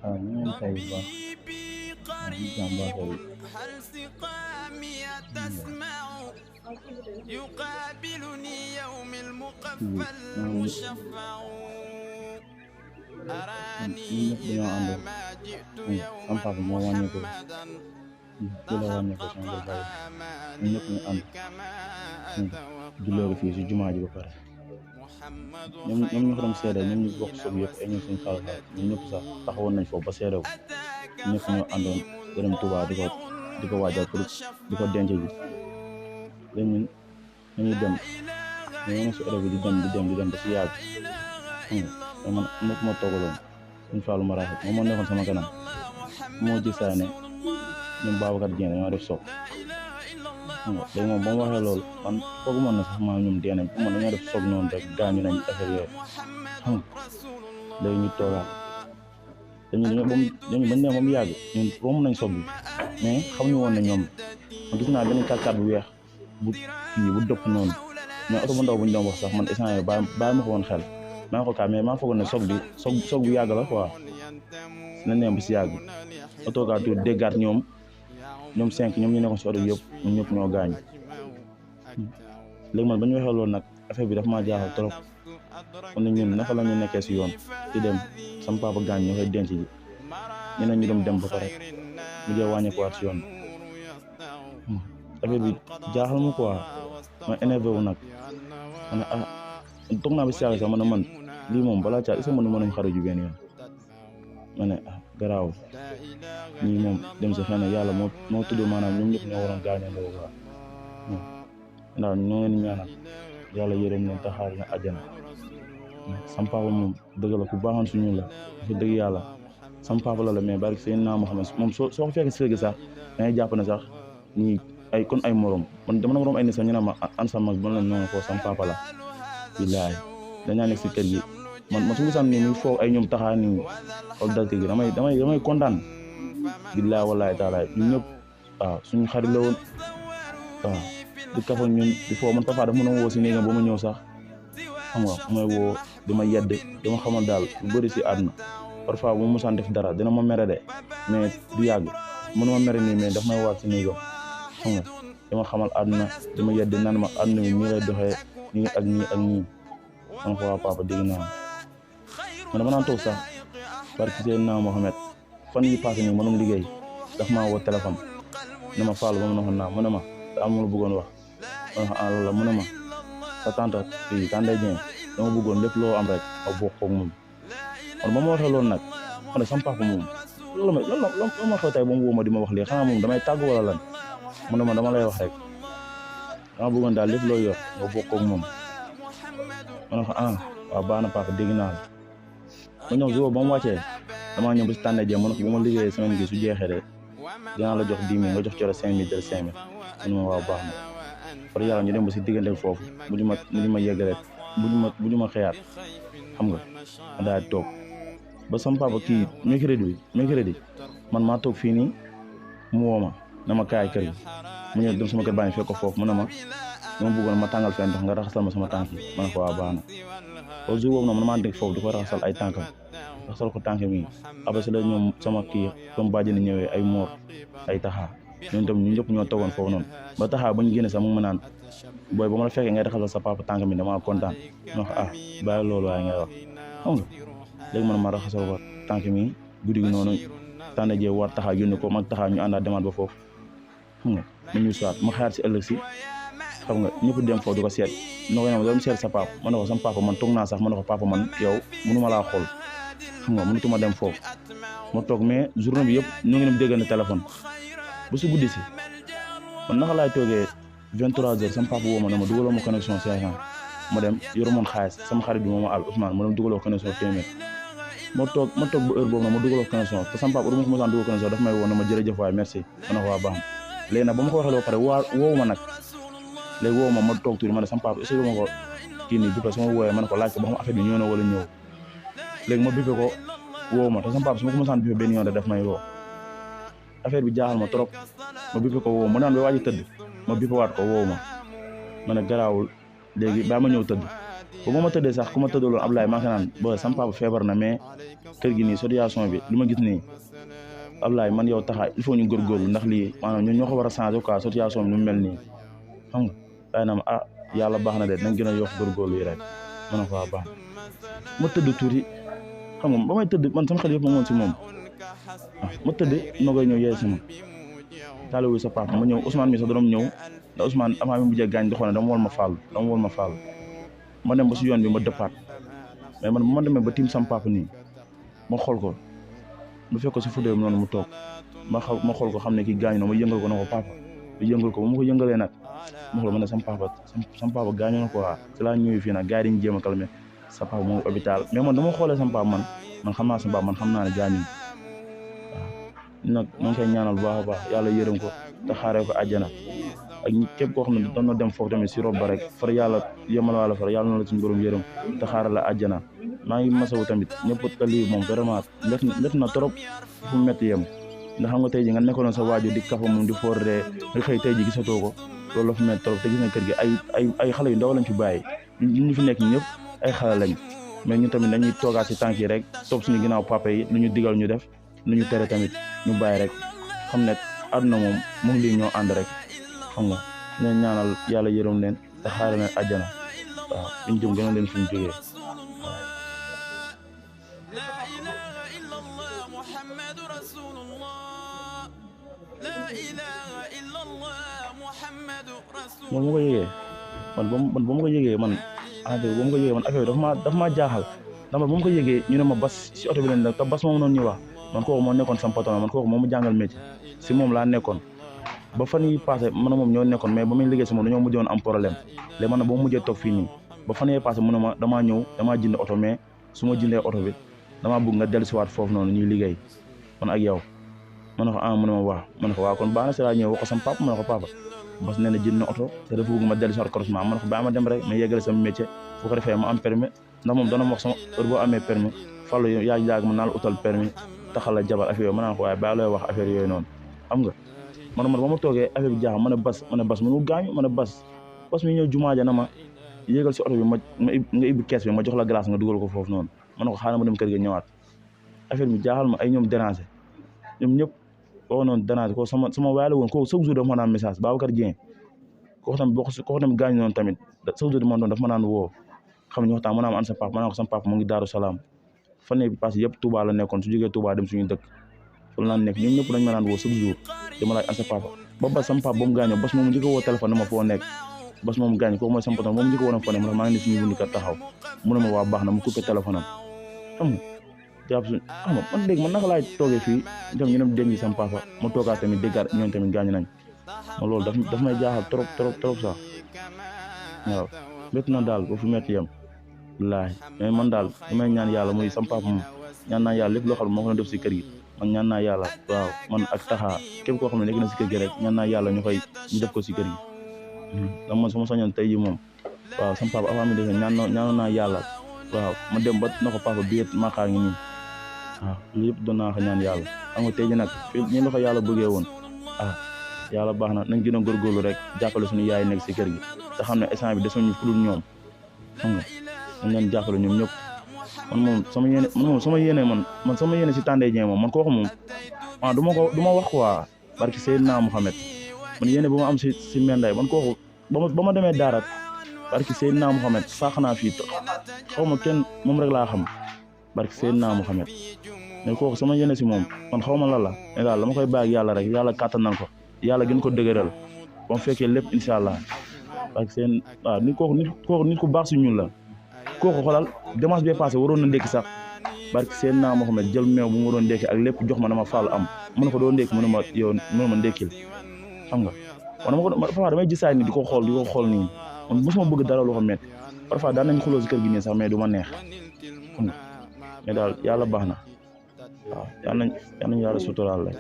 waaw ñu ngi leen fay bu baax waaw ñu jàmm baax kay ñun ñëpp dañoo ànd sama papa moo wàññeeku ci la wàññeeku sama kër baay ñun ñëpp ñu ànd jullee ko fii si jumaa ji ba pare ñoom ñu ko doon seede ñoom ñu bokk soog yëpp ay ñoom suñu xaal ñun ñëpp sax taxawoon nañ foofu ba seede ko ñëpp ñoo àndoon dem Touba di ko waajal pour di ko denc ji léegi ñun dañuy dem ñu ngi si oto bi di dem ba si yàgg man ma ko ma toogaloon suñu faalu ma rafet moom moo nekkoon sama kanam moo gis saa ne ñoom Babacar Dieng dañoo def soog léegi moom ba mu waxee loolu man foogu moon na sax maa ñoom dee nañ man dañoo def soog noonu rek gaañu nañ affaire yooyu léegi ñu toogaat dañu bañ ne moom yàgg ñun romb nañ soog bi mais xamuñu woon ne ñoom ma gis naa benn 4x4 bu weex bu dëpp noonu mais oto bu ndaw bu ñu doon wax sax man instant yii bàyyi ma ko woon xel maa ko kaa mais maa foogoon ne soog bu yàgg la quoi na neem bi si yàgg oto kaa tuuti déggaat ñoom 5 ñoom ñu nekkoon si oto bi yëpp ñun ñëpp ñoo gaañ léegi man ba ñu waxee loolu nag affaire bi dafa maa jaaxal trop kon ñun naka la ñu nekkee si yoon di dem sama papa gaañ ñu koy denc ji ñeneen ñu dem ba pare mu jee wàññeekuwaat si yoon affaire bi jaaxal ma quoi ma énervé wu nag ma ne toog naa ba si sax ma ne man lii moom balaa caa est-ce que mënuñ xaru ju benn yoon ma ne garaawul ñii moom dem si xëy na yàlla moo tudd maanaam ñoom ñëpp ñoo waroon gaañandoo quoi ndax ñoo leen ñaanal yàlla yërëm leen taxaar na àjjana sam papa moom dëgg la ku baaxoon suñu la dafa dëgg yàlla sam papa la mais bari seen naa moo xam ne moom soo ko fekkee si kër gi sax dangay jàpp ne sax ñii ay morom man dama na morom ay nit sax ñu ne ma an sa mag ban la noonu foofu sam papa la billaay dañaa nekk si kër gi man su gisam nii muy foog ay ñoom taxaa nii xool dal kër gi damay kontaan billaay wallaay taalaay ñun ñëpp waaw suñu xarit la woon waaw di kafa ñun di foo man papa dafa mën a woo si néegam ba ma ñëw sax xam nga may woo di ma yedd dama xamal daal lu bëri si àdduna parfois bu ma mosaan def dara dina ma mere de mais du yàgg mënuma mere nii mais daf may waat si néegam xam nga dama xamal àdduna dama yedd naan ma àdduna bi nii lay doxee nii ak nii man ko waa papa dégg naa man dama naan toog sax parce que Seydina Mohamed fan yi passé nii mënum liggéey daf maa woo téléphone ne ma Fallou ba mu ne naa mu ne ma da am lu bëggoon wax loolu la mu ne ma sa tante fii Tande Dieng dama bëggoon lépp loo am rek a bokk ak moom kon ba ma waxee loolu nag ma ne sama papa moom loolu ma xew tey ba mu woo ma di ma wax lii xanaa moom damay tàgg wala lan mu ne ma dama lay wax rek dama bëggoon daal lépp loo yor nga bokk ak moom ma ne ko waaw baax na papa dégg naa la ma ñëw jour ba mu wàccee damaa ñëw ba si Tande Dieng ma ne ko bu ma liggéeyee semaine bi su jeexee de dinaa la jox 10 000 nga jox coro 5 000 jël 5 000 mu ne ma waaw baax na par yàlla ñu dem ba si diggante foofu bu ñu ma yeggalee bu ñu ma xëyaat xam nga ma daal di toog ba sama papa kii mercredi man maa toog fii nii mu woo ma na ma kaay kër gi mu ñëw dem sama kër baa ngi fekk ko foofu mu ne ma dama bëggoon ma tàngal fenn ndox nga raxasal ma sama tànk yi ma ne ko waa baax na au jour boobu noonu man maa dégg foofu di ko raxasal ay tànkam raxasal ko tànk mi après si la ñoom sama kii comme bàjjeni ñëwee ay moor ay taxaa ñun tam ñu ñëpp ñoo toogoon foofu noonu ba taxaa ba ñu génne sax mu ngi ma naan booy ba ma la fekkee ngay raxasal sa papa tànk mi damaa kontaan ma ko bàyyi loolu waaye ngay wax xam nga léegi man ma raxasal ko tànk mi guddi gi noonu Tande Dieng war taxaa yónni ko mag taxaa ñu àndaat demaat ba foofu xam nga ma ñu soit ma xaar si ëllëg si xam nga ñëpp dem foofu di ko seet no ko doon seet sa papa ma ne ko sama papa man toog naa sax ma ne ko papa man yow mënuma laa xool xam nga mënutuma dem foofu ma toog mais journée bi yëpp ñoo ngi dem déggante téléphone ba si guddi si man naka laay toogee 23h sama papa woo ma ne ma dugaloo ma connexion 500 ma dem yorumoon xaalis sama xarit bi moom al Ousmane ma dem dugaloo connexion téeméer ma toog ba heure boobu nag ma dugaloo connexion te sama papa du ma ko mosaan dugal connexion daf may woo na ma jërëjëf waay merci ma ne ko waa baax na léegi nag ba ma ko waxee ba pare woowu ma nag léegi woowu ma toog tuuti ma ne sama papa est-ce que ma ko kii nii bippe sama wooyee ma ne ko laaj ko ba xam affaire bi ñëw na wala ñëw léegi ma bippe ko woowu ma te sama papa su ma ko mosaan bippe benn yoon rek daf may woo affaire bi jaaxal ma trop ma bippe ko woowu ma naan ba waaj a tëdd ma bippe waat ko woowu ma ne garaawul léegi baa ma ñëw tëdd ba ma tëddee sax ku ma tëddaloon Ablaye maa ngi naan ba sama papa feebar na mais kër gi nii situation bi li ma gis nii Ablaye man yow taxaay il faut ñu góorgóorlu ndax lii maanaam ñun ñoo ko war a changer quoi situation bi nu mu mel nii xam nga waaye nag yàlla baax na de nañ gën a yokk góorgóorlu yi rek ma ne ko waa baax ma tëdd tuuti xam nga ba may tëdd man sama xel yëpp ma woon si moom ma tëdd Nogoy ñëw yee si ma taaliwu sa papa ma ñëw Ousmane mi sax doon ñëw ndax Ousmane avant mi mujjee gaañ di xool ne dama wol ma fàllu ma dem ba si yoon bi ma dëppaat mais man bu ma demee ba tiim sama papa nii ma xool ko bu fekk ko si fuddeem noonu mu toog ma xool ko xam ne kii gaañu na ma yëngal ko na ko papa ma yëngal ko ba ma ko yëngalee nag ma xool ma ne sama papa gaañu na ko waa si laa ñëwee fii nag gars yi dañu jéem a calmer sa papa mu ngi hôpital mais man dama xoolee sama papa man xam naa sama papa man xam naa ne gaañu na waaw nag ma ngi koy ñaanal bu baax a baax yàlla yërëm ko te xaaree ko àjjana ak képp koo xam ne doon na dem foofu tamit si rob ba rek far yàlla yemal wala far yàlla na la suñu borom yërëm te xaaral la àjjana maa ngi masawu tamit ñëpp te lii moom vraiment métti na trop fu mu métti yem ndax xam nga tey ji nga nekkoon sa waajur di kafa moom di fooree nga xëy tey ji gisatoo ko loolu la fu métti trop te gis na kër gi ay xale yu ndaw lañ fi bàyyi ñu fi nekk ñëpp ay xale lañ mais ñu tamit dañuy toogaat si tànk yi rek topp suñu ginnaaw papa yi lu ñu digal ñu def lu ñu tere tamit ñu bàyyi rek xam ne àdduna moom lii ñoo ànd rek xam nga leen ñaanal yàlla yërëm leen te xaaral leen àjjana waaw fi ñu jëm gën a leen fi ñu jógee man ma ko yëgee man ba ma ko yëgee man affaire bi dafa maa jaaxal ndax man ba ma ko yëgee ñu ne ma bas si oto bi leen te bas moom noonu ñu wax man kooku moo nekkoon sama patron man kooku moo ma jàngal métier si moom laa nekkoon ba fan yi passé man moom ñoo nekkoon mais ba muy liggéey si moom dañoo mujjoon am problème léegi man nag ba mu mujjee toog fii nii ba fan yee passé mu ne ma damaa jënd oto mais su ma jëndee oto bi damaa bëgg nga dellusiwaat foofu noonu ñuy liggéey man ak yow ma ne ko mu ne ma waaw ma ne ko waaw kon baax na si laa ñëw wax ko sama papa ma ne ko papa bas nee na jënd na oto te dafa bëgg ma dellusiwaat croisement ma ne ko bàyyi ma dem rek ma yeggale sama métier bu ko defee ma am permis ndax moom dana ma wax sama heure boo amee permis fallu yaag ma naa la utal permis taxal la jabar affaire yooyu ma naan ko waaye bàyyi looy wax affaire yooyu noonu xam nga man ba ma toogee affaire bi jaaxal ma ne bas mu gaañu ma ne bas mi ñëw jumaa ja na ma yéegal si oto bi nga ibbi kees bi ma jox la glace nga dugal ko foofu noonu ma ne ko xaaral ma dem kër ga ñëwaat affaire bi jaaxal ma ay ñoom déranger ñoom ñëpp koo noonu déranger ko sama waay la woon kooku chaque jour dafa ma naan message Babacar Dieng kooku tamit gaañu noonu tamit chaque jour dafa ma naan woo xam ñu waxtaan ma naan an sa papa ma naan ko sama papa mu ngi Daaru Salaam fan bi passé yëpp Touba la nekkoon su jógee Touba dem suñu dëkk foofu la nekk ñoom ñëpp dañ ma naan woo chaque jour dama laaj an sa papa ba bas sama papa ba mu gaañoo bas moom njëkk a woo téléphone na ma foo nekk bas moom gaañ kooku mooy sama patron moom njëkk a woo na foo nekk maa ngi ne suñu bundi kër taxaw mu ne ma waa baax na mu coupé téléphone am xam nga jàpp suñ xam nga man léegi man naka laay toogee fii dem ñu dem denc sama papa ma toogaat tamit déggaat ñoom tamit gaañu nañ ma loolu daf may jaaxal trop sax waaw métti na daal ba fu métti yem wallaahi mais man daal damay ñaan yàlla muy sama papa moom ñaan naa yàlla lépp loo xam ne moo ko def si kër gi man ñaan naa yàlla waaw man ak taxaa képp koo xam ne nekk na si kër gi rek ñaan naa yàlla ñu def ko si kër gi ndax man sama sañoon tey ji moom waaw sama papa avant mi def ñaanoon naa yàlla waaw ma dem ba na ko papa bi maaxaa ngi nii waaw lu yëpp doon naa ko ñaan yàlla xam nga tey ji nag fii ñu la ko yàlla bëggee woon yàlla baax na nañ gën a góorgóorlu rek jàppale suñu yaay nekk si kër gi te xam ne instant bi desuñu ku dul ñoom xam nga dañ leen jàppale ñoom ñëpp man sama yéene si Tandé Dieng moom man kooku moom du ma wax quoi barki Seydina Mouhamed man yéene ba ma am si Menday man kooku ba ma demee Daara barki Seydina Mouhamed faax naa fii xaw ma kenn moom rek laa xam barki Seydina Mouhamed mais kooku sama yéene si moom man xaw ma lan la mais daal dama koy bàyyi ak yàlla rek yàlla kàttanal ko yàlla gën ko dëgëral ba mu fekkee lépp incha allah parce que seen waaw nit ku baax si ñun la kooku xoolal dimanche bee passé waroon na ndékki sax barki seen naa Mohamed jël meew bu mu waroon ndékki ak lépp jox ma dama faalu am mën na ko doo ndékki mën na ma yow mën ma ndékkil xam nga man parfois damay gisaay ni di ko xool nii man mosuma bëgg dara loo ko métti parfois daan nañ xuloo si kër gi nii sax mais du ma neex xam nga mais daal yàlla baax na waaw yal nañ yàlla suturaal la